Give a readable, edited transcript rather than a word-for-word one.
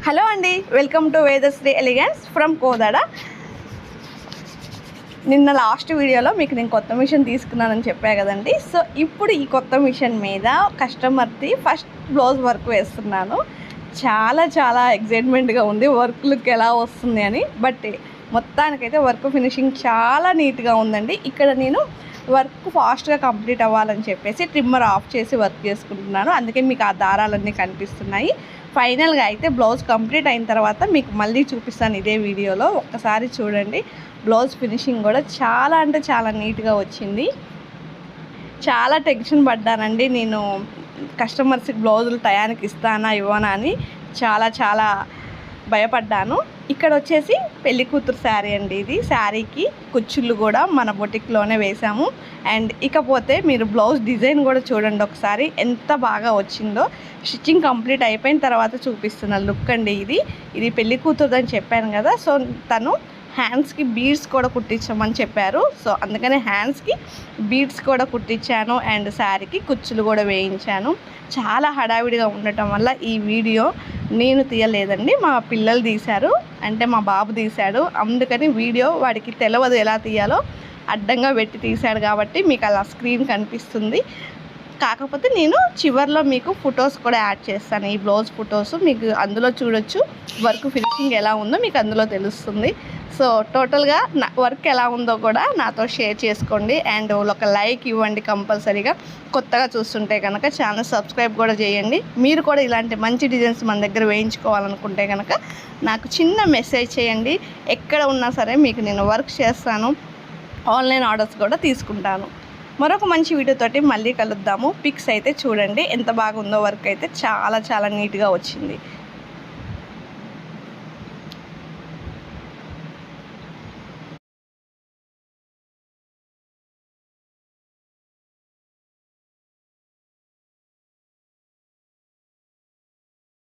Hello అండి, welcome to Vedasri elegance from Kodad. నిన్న last వీడియోలో మీకు నేను కొత్త మిషన్ తీసుకున్నానని చెప్పా కదండి. సో ఇప్పుడు ఈ కొత్త మిషన్ మీద కస్టమర్ది ఫస్ట్ బ్లౌజ్ వర్క్ వేస్తున్నాను. చాలా ఎగ్జైట్మెంట్గా ఉంది వర్క్ లుక్ ఎలా వస్తుంది అని. బట్ మొత్తానికైతే వర్క్ ఫినిషింగ్ చాలా నీట్గా ఉందండి. ఇక్కడ నేను వర్క్ ఫాస్ట్గా కంప్లీట్ అవ్వాలని చెప్పేసి ట్రిమ్మర్ ఆఫ్ చేసి వర్క్ చేసుకుంటున్నాను. అందుకే మీకు ఆ దారాలన్నీ కనిపిస్తున్నాయి. ఫైనల్గా అయితే బ్లౌజ్ కంప్లీట్ అయిన తర్వాత మీకు మళ్ళీ చూపిస్తాను ఇదే వీడియోలో. ఒక్కసారి చూడండి, బ్లౌజ్ ఫినిషింగ్ కూడా చాలా నీట్గా వచ్చింది. చాలా టెన్షన్ పడ్డానండి నేను, కస్టమర్స్కి బ్లౌజులు టయానికి ఇస్తానా ఇవ్వనా అని చాలా భయపడ్డాను. ఇక్కడ వచ్చేసి పెళ్లి కూతురు శారీ అండి. ఇది శారీకి కుచ్చుళ్ళు కూడా మన బొటిక్లోనే వేసాము. అండ్ ఇకపోతే మీరు బ్లౌజ్ డిజైన్ కూడా చూడండి ఒకసారి, ఎంత బాగా వచ్చిందో. స్టిచ్చింగ్ కంప్లీట్ అయిపోయిన తర్వాత చూపిస్తున్న లుక్ అండి ఇది పెళ్లి కూతురుదని చెప్పాను కదా. సో తను హ్యాండ్స్కి బీడ్స్ కూడా కుట్టించమని చెప్పారు. సో అందుకనే హ్యాండ్స్కి బీడ్స్ కూడా కుట్టించాను అండ్ శారీకి కుచ్చులు కూడా వేయించాను. చాలా హడావిడిగా ఉండటం వల్ల ఈ వీడియో నేను తీయలేదండి, మా పిల్లలు తీశారు, అంటే మా బాబు తీశాడు. అందుకని వీడియో వాడికి తెలియదు ఎలా తీయాలో, అడ్డంగా పెట్టి తీశాడు కాబట్టి మీకు అలా స్క్రీన్ కనిపిస్తుంది. కాకపోతే నేను చివర్లో మీకు ఫొటోస్ కూడా యాడ్ చేస్తాను. ఈ బ్లౌజ్ ఫొటోస్ మీకు అందులో చూడొచ్చు. వర్క్ ఫినిషింగ్ ఎలా ఉందో మీకు అందులో తెలుస్తుంది. సో టోటల్గా నా వర్క్ ఎలా ఉందో కూడా నాతో షేర్ చేసుకోండి. అండ్ ఒక లైక్ ఇవ్వండి కంపల్సరీగా. కొత్తగా చూస్తుంటే కనుక ఛానల్ సబ్స్క్రైబ్ కూడా చేయండి. మీరు కూడా ఇలాంటి మంచి డిజైన్స్ మన దగ్గర వేయించుకోవాలనుకుంటే కనుక నాకు చిన్న మెసేజ్ చేయండి. ఎక్కడ ఉన్నా సరే మీకు నేను వర్క్ చేస్తాను. ఆన్లైన్ ఆర్డర్స్ కూడా తీసుకుంటాను. మరొక మంచి వీడియోతోటి మళ్ళీ కలుద్దాము. పిక్స్ అయితే చూడండి ఎంత బాగుందో. వర్క్ అయితే చాలా నీట్గా వచ్చింది.